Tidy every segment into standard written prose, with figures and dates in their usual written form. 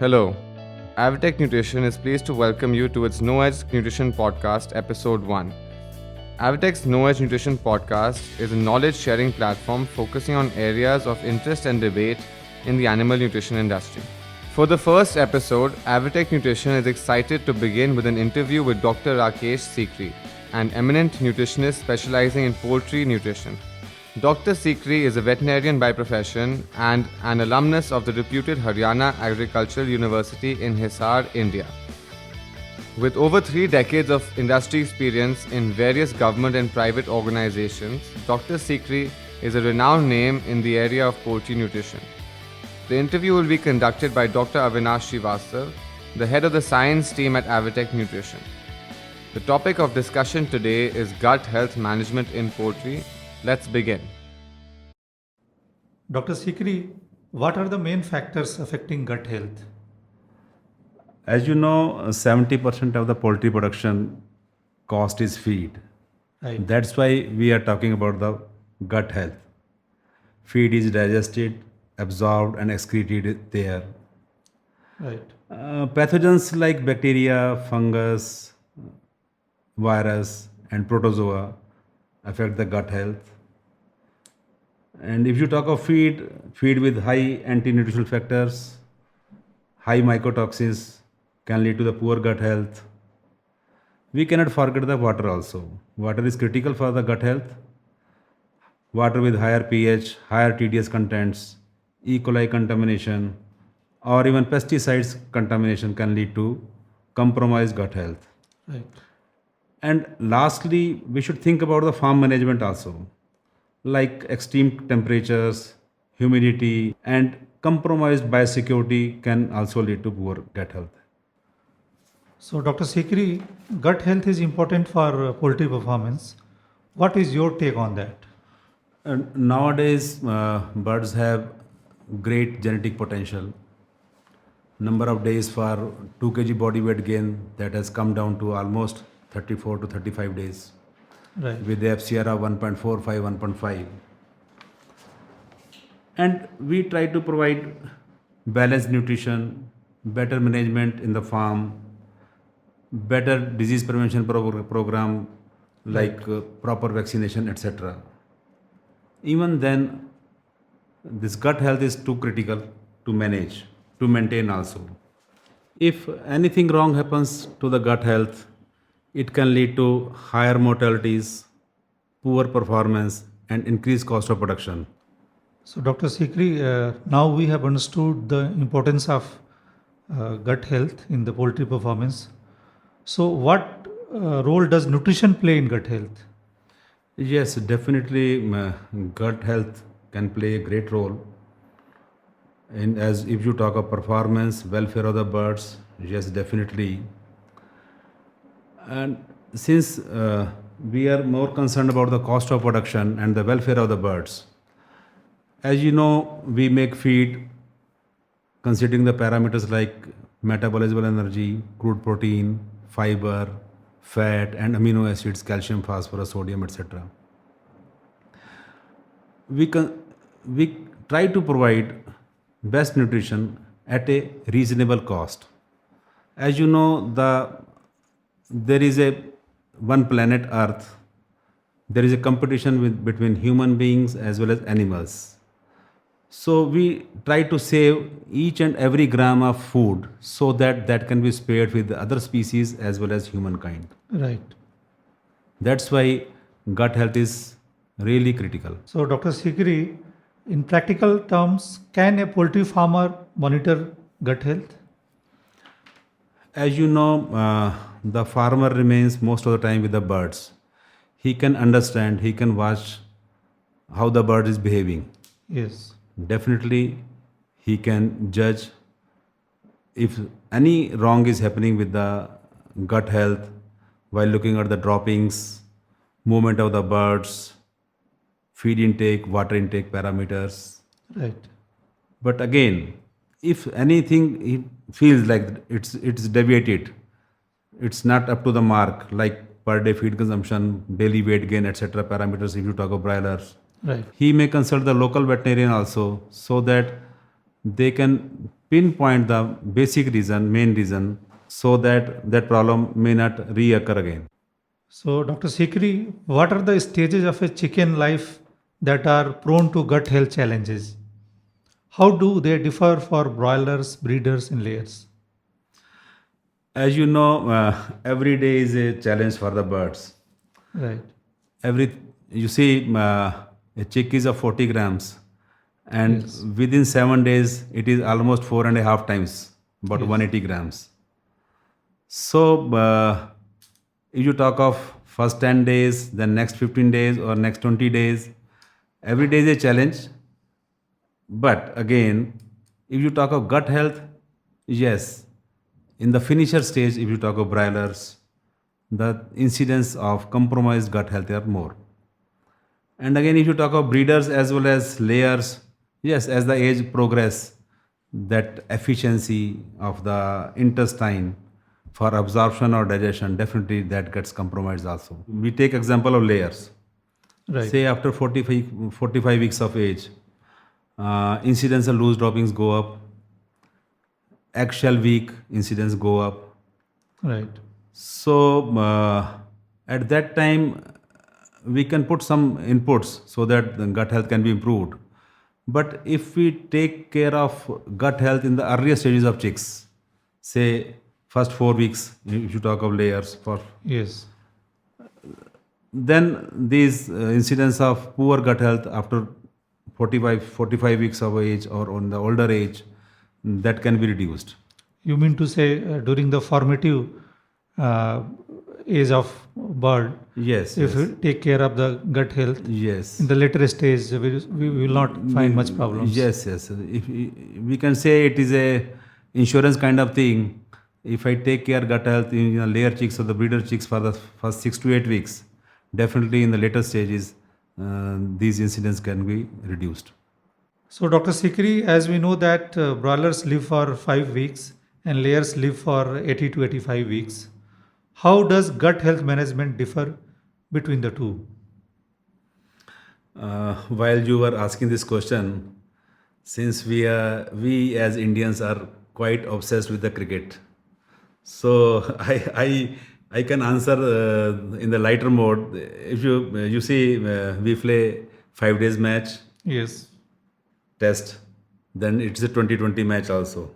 Hello, Avitech Nutrition is pleased to welcome you to its No Edge Nutrition Podcast, Episode 1. Avitech's No Edge Nutrition Podcast is a knowledge sharing platform focusing on areas of interest and debate in the animal nutrition industry. For the first episode, Avitech Nutrition is excited to begin with an interview with Dr. Rakesh Sikri, an eminent nutritionist specializing in poultry nutrition. Dr. Sikri is a veterinarian by profession and an alumnus of the reputed Haryana Agricultural University in Hisar, India. With over 3 decades of industry experience in various government and private organizations, Dr. Sikri is a renowned name in the area of poultry nutrition. The interview will be conducted by Dr. Avinash Srivastav, the head of the science team at Avitech Nutrition. The topic of discussion today is gut health management in poultry. Let's begin. Dr. Sikri, what are the main factors affecting gut health? As you know, 70% of the poultry production cost is feed. Right. That's why we are talking about the gut health. Feed is digested, absorbed, and excreted there. Right. Pathogens like bacteria, fungus, virus, and protozoa affect the gut health. And if you talk of feed with high anti-nutritional factors, high mycotoxins can lead to the poor gut health. We cannot forget the water also. Water is critical for the gut health. Water with higher pH, higher TDS contents, E. coli contamination, or even pesticides contamination can lead to compromised gut health. Right. And lastly, we should think about the farm management also, like extreme temperatures, humidity, and compromised biosecurity can also lead to poor gut health. So, Dr. Sikri, gut health is important for poultry performance. What is your take on that? And nowadays, birds have great genetic potential. Number of days for 2 kg body weight gain that has come down to almost 34 to 35 days Right. with the FCR of 1.45, 1.5. And we try to provide balanced nutrition, better management in the farm, better disease prevention program like proper vaccination, etc. Even then, this gut health is too critical to manage, to maintain also. If anything wrong happens to the gut health, it can lead to higher mortalities, poor performance, and increased cost of production. So, Dr. Sikri, now we have understood the importance of gut health in the poultry performance. So, what role does nutrition play in gut health? Yes, definitely, gut health can play a great role. In as if you talk of performance, welfare of the birds, yes, definitely. And since we are more concerned about the cost of production and the welfare of the birds, as you know, we make feed considering the parameters like metabolizable energy, crude protein, fiber, fat, and amino acids, calcium, phosphorus, sodium, etc. We try to provide best nutrition at a reasonable cost. As you know, there is a one planet Earth. There is a competition between human beings as well as animals. So we try to save each and every gram of food so that can be spared with the other species as well as humankind. Right. That's why gut health is really critical. So, Dr. Sikri, in practical terms, can a poultry farmer monitor gut health? As you know, the farmer remains most of the time with the birds. He can understand, he can watch how the bird is behaving. Yes. Definitely, he can judge if any wrong is happening with the gut health while looking at the droppings, movement of the birds, feed intake, water intake parameters. Right. But again, if anything he feels like it's deviated, it's not up to the mark, like per day feed consumption, daily weight gain, etc. parameters. If you talk of broilers, Right. he may consult the local veterinarian also, so that they can pinpoint the basic reason, main reason, so that that problem may not reoccur again. So, Dr. Sikri, what are the stages of a chicken life that are prone to gut health challenges? How do they differ for broilers, breeders, and layers? As you know, every day is a challenge for the birds. Right. Every you see, a chick is of 40 grams, and Yes. within 7 days, it is almost 4.5 times, about Yes. 180 grams. So, if you talk of first 10 days, then next 15 days, or next 20 days, every day is a challenge. But again, if you talk of gut health, yes, in the finisher stage, if you talk of broilers, the incidence of compromised gut health are more. And again, if you talk of breeders as well as layers, yes, as the age progress, that efficiency of the intestine for absorption or digestion, definitely that gets compromised also. We take example of layers. Right. Say after 45 weeks of age, incidence of loose droppings go up, eggshell week incidence go up. Right. So at that time, we can put some inputs so that the gut health can be improved. But if we take care of gut health in the earlier stages of chicks, say first 4 weeks, if you talk of layers, for Yes. then these incidence of poor gut health after 45 weeks of age or on the older age, that can be reduced. You mean to say during the formative uh, age of bird, Yes, if yes, we take care of the gut health, yes. in the later stage, we will not find much problems. Yes, yes. If we can say it is a insurance kind of thing. If I take care gut health in layer chicks or the breeder chicks for the first 6 to 8 weeks, definitely in the later stages, these incidents can be reduced. So, Dr. Sikri, as we know that broilers live for 5 weeks and layers live for 80 to 85 weeks, how does gut health management differ between the two? While you were asking this question, since we as Indians are quite obsessed with the cricket, so I can answer in the lighter mode. If you see, we play 5 days match Yes. test, then it's a 2020 match also.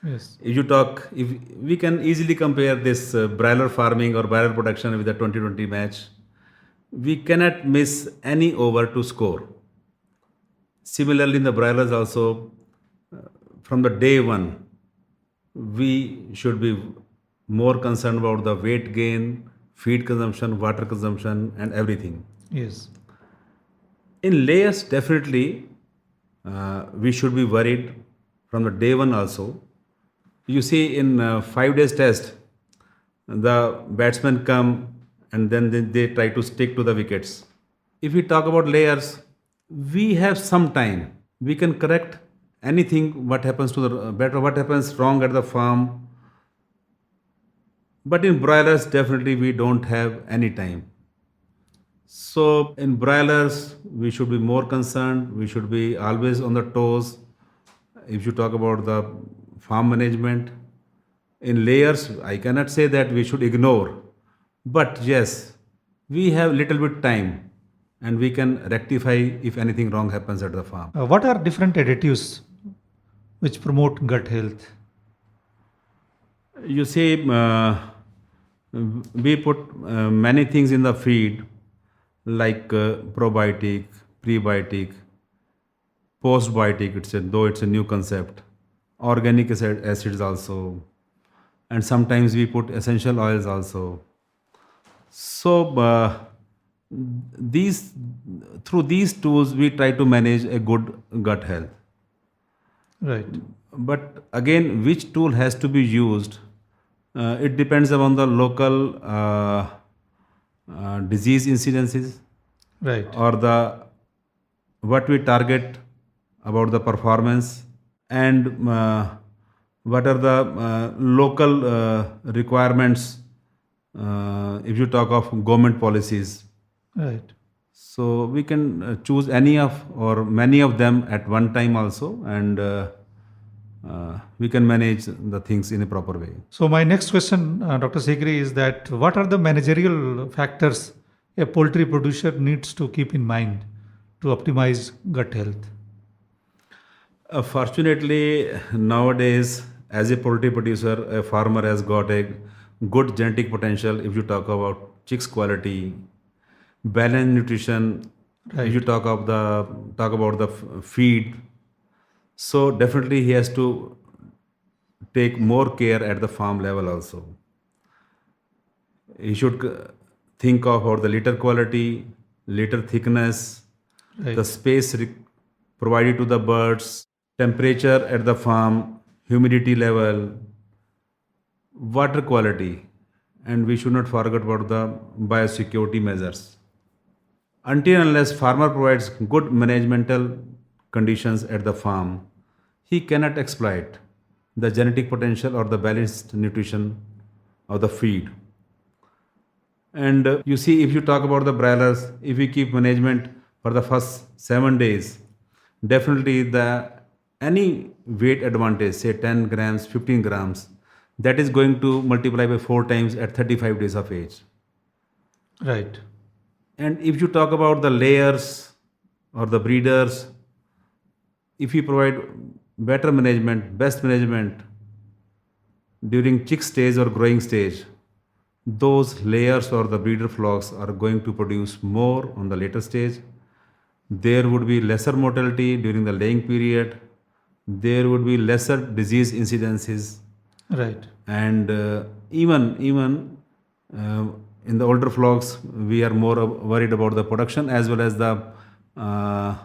Yes. If we can easily compare this broiler farming or broiler production with the 2020 match, we cannot miss any over to score. Similarly, in the broilers also, from the day one, we should be more concerned about the weight gain, feed consumption, water consumption, and everything. Yes. In layers, definitely, we should be worried from the day one also. You see, in 5 days test, the batsmen come and then they try to stick to the wickets. If we talk about layers, we have some time. We can correct anything what happens to the better, what happens wrong at the farm. But in broilers, definitely we don't have any time. So in broilers, we should be more concerned. We should be always on the toes. If you talk about the farm management, in layers, I cannot say that we should ignore. But yes, we have little bit time, and we can rectify if anything wrong happens at the farm. What are different additives which promote gut health? You see, we put many things in the feed like probiotic, prebiotic, postbiotic. Though it's a new concept. Organic acids also, and sometimes we put essential oils also. So these through these tools we try to manage a good gut health. Right. But again, which tool has to be used? It depends upon the local disease incidences Right. or the what we target about the performance, and what are the local requirements if you talk of government policies. Right. So we can choose any of or many of them at one time also, and we can manage the things in a proper way. So my next question, Dr. Sikri, is that what are the managerial factors a poultry producer needs to keep in mind to optimize gut health? Fortunately, nowadays, as a poultry producer, a farmer has got a good genetic potential. If you talk about chicks quality, balanced nutrition, if you Right. talk about the feed, so definitely he has to take more care at the farm level also. He should think of about the litter quality, litter thickness, the Right. space provided to the birds, temperature at the farm, humidity level, water quality, and we should not forget about the biosecurity measures. Until and unless farmer provides good managemental conditions at the farm, he cannot exploit the genetic potential or the balanced nutrition of the feed. And you see, if you talk about the broilers, if we keep management for the first 7 days, definitely the any weight advantage, say 10 grams, 15 grams, that is going to multiply by 4 times at 35 days of age. Right. And if you talk about the layers or the breeders, if you provide better management, best management during chick stage or growing stage, those layers or the breeder flocks are going to produce more on the later stage. There would be lesser mortality during the laying period. There would be lesser disease incidences, Right. and even uh, in the older flocks, we are more worried about the production as well as the uh,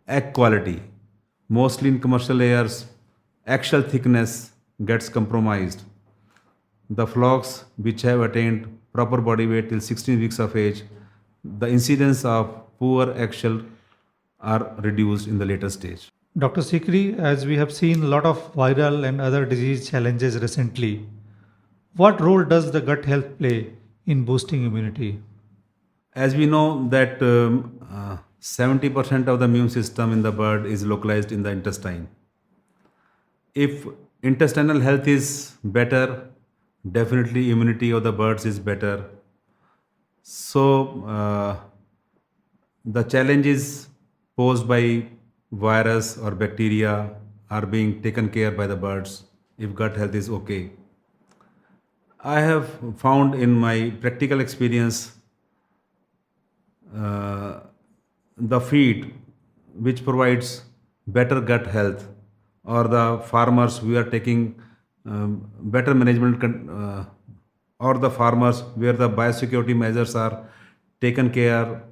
egg quality. Mostly in commercial layers, eggshell thickness gets compromised. The flocks which have attained proper body weight till 16 weeks of age, the incidence of poor eggshell are reduced in the later stage. Dr. Sikri, as we have seen a lot of viral and other disease challenges recently, what role does the gut health play in boosting immunity? As we know that 70% of the immune system in the bird is localized in the intestine. If intestinal health is better, definitely immunity of the birds is better. So the challenges posed by virus or bacteria are being taken care by the birds if gut health is okay. I have found in my practical experience uh, the feed which provides better gut health, or the farmers we are taking better management or the farmers where the biosecurity measures are taken care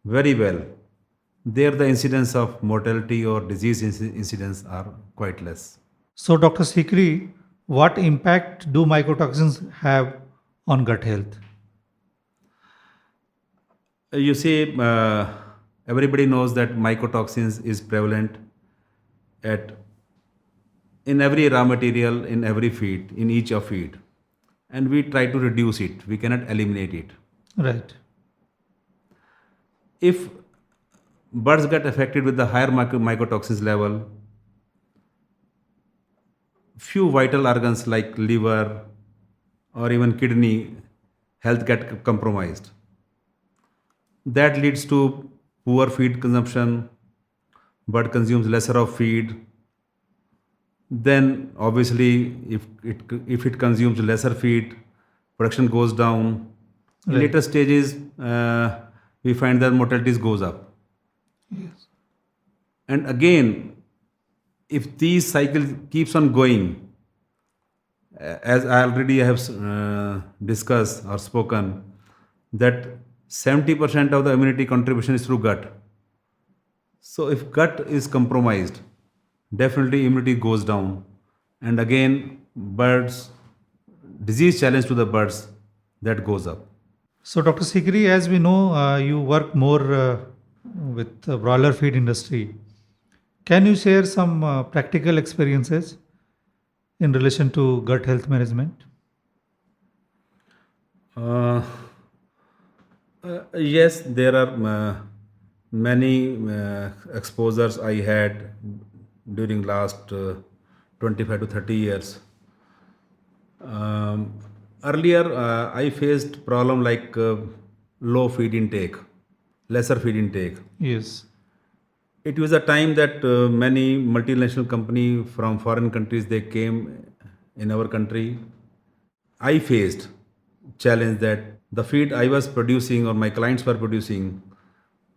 very well, there the incidence of mortality or disease incidence are quite less. So, Dr. Sikri, what impact do mycotoxins have on gut health? You see, everybody knows that mycotoxins is prevalent at in every raw material, in every feed, in each of feed, and we try to reduce it. We cannot eliminate it. Right. If birds get affected with the higher mycotoxins level, few vital organs like liver or even kidney health get compromised. That leads to poor feed consumption. Bird consumes lesser of feed. Then obviously, if it consumes lesser feed, production goes down. In Right. later stages, we find that mortality goes up. Yes. And again, if these cycle keeps on going, as I already have discussed or spoken, that 70% of the immunity contribution is through gut. So if gut is compromised, definitely immunity goes down, and again birds disease challenge to the birds that goes up. So, Dr. Sikri, as we know, you work more with the broiler feed industry. Can you share some practical experiences in relation to gut health management? Uh, yes, there are many exposures I had during last 25 to 30 years. Um, Earlier, I faced problem like low feed intake, lesser feed intake. Yes. It was a time that many multinational company from foreign countries they came in our country. I faced challenge that the feed I was producing or my clients were producing,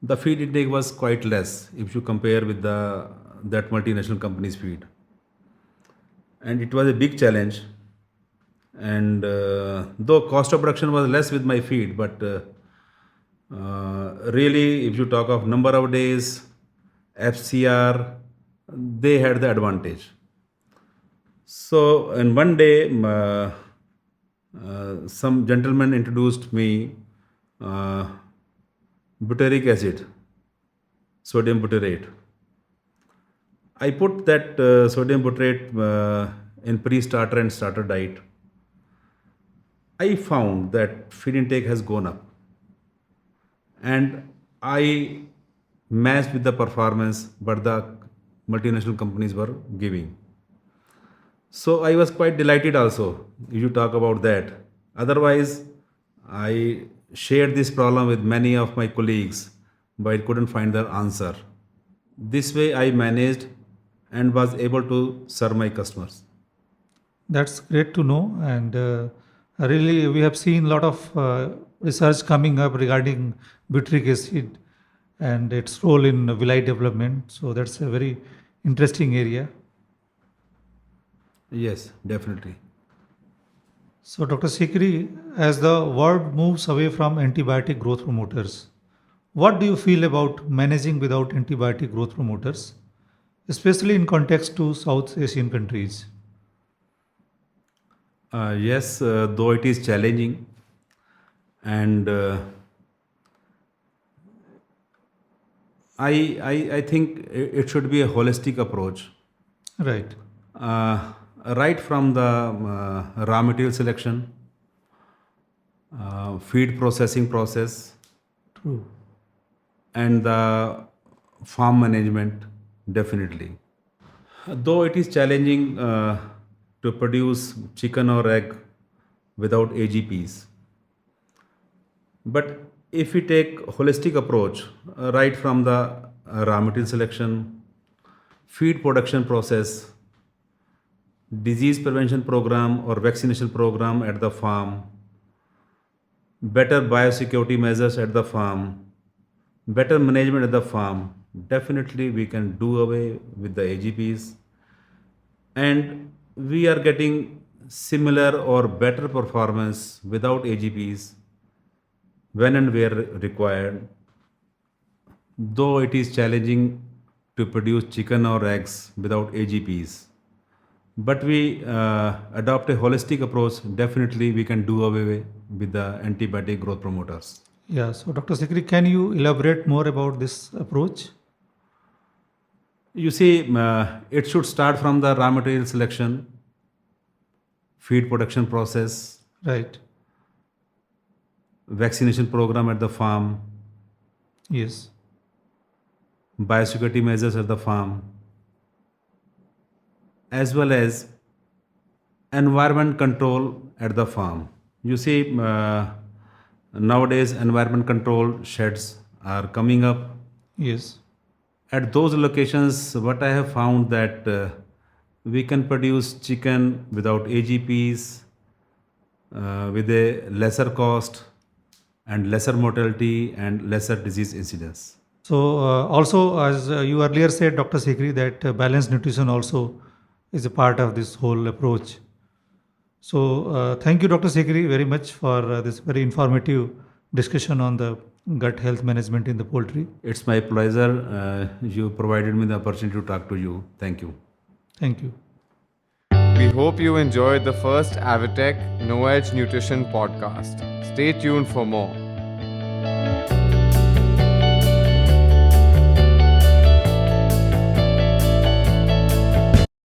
the feed intake was quite less if you compare with the that multinational company's feed, and it was a big challenge. And though cost of production was less with my feed, but really, if you talk of number of days, FCR, they had the advantage. So, in one day, some gentleman introduced me uh, butyric acid, sodium butyrate. I put that sodium butyrate in pre-starter and starter diet. I found that feed intake has gone up, and I matched with the performance what the multinational companies were giving. So I was quite delighted also if you talk about that. Otherwise, I shared this problem with many of my colleagues, but I couldn't find the answer. This way, I managed and was able to serve my customers. That's great to know. And really, we have seen a lot of research coming up regarding butyric acid and its role in villi development. So that's a very interesting area. Yes, definitely. So, Dr. Sikri, as the world moves away from antibiotic growth promoters, what do you feel about managing without antibiotic growth promoters, especially in context to South Asian countries? Yes, though it is challenging, and I think it should be a holistic approach. Right. Uh, right from the raw material selection, feed processing process, True. and the farm management, definitely. Though it is challenging to produce chicken or egg without AGPs, but if we take holistic approach, right from the raw material selection, feed production process, disease prevention program or vaccination program at the farm, better biosecurity measures at the farm, better management at the farm, definitely we can do away with the AGPs, and we are getting similar or better performance without AGPs when and where required. Though it is challenging to produce chicken or eggs without AGPs, but we adopt a holistic approach, definitely we can do away with the antibiotic growth promoters. Yeah. So, Dr. Sikri, can you elaborate more about this approach? You see, it should start from the raw material selection, feed production process, Right. vaccination program at the farm, Yes. biosecurity measures at the farm, as well as environment control at the farm. You see, nowadays environment control sheds are coming up. Yes. At those locations, what I have found that we can produce chicken without AGPs, with a lesser cost and lesser mortality and lesser disease incidence. So, also, as you earlier said, Dr. Sikri, that balanced nutrition also is a part of this whole approach. So, thank you, Dr. Sikri, very much for this very informative discussion on the gut health management in the poultry. It's my pleasure. You provided me the opportunity to talk to you. Thank you. Thank you. We hope you enjoyed the first Avitech No Edge Nutrition podcast. Stay tuned for more.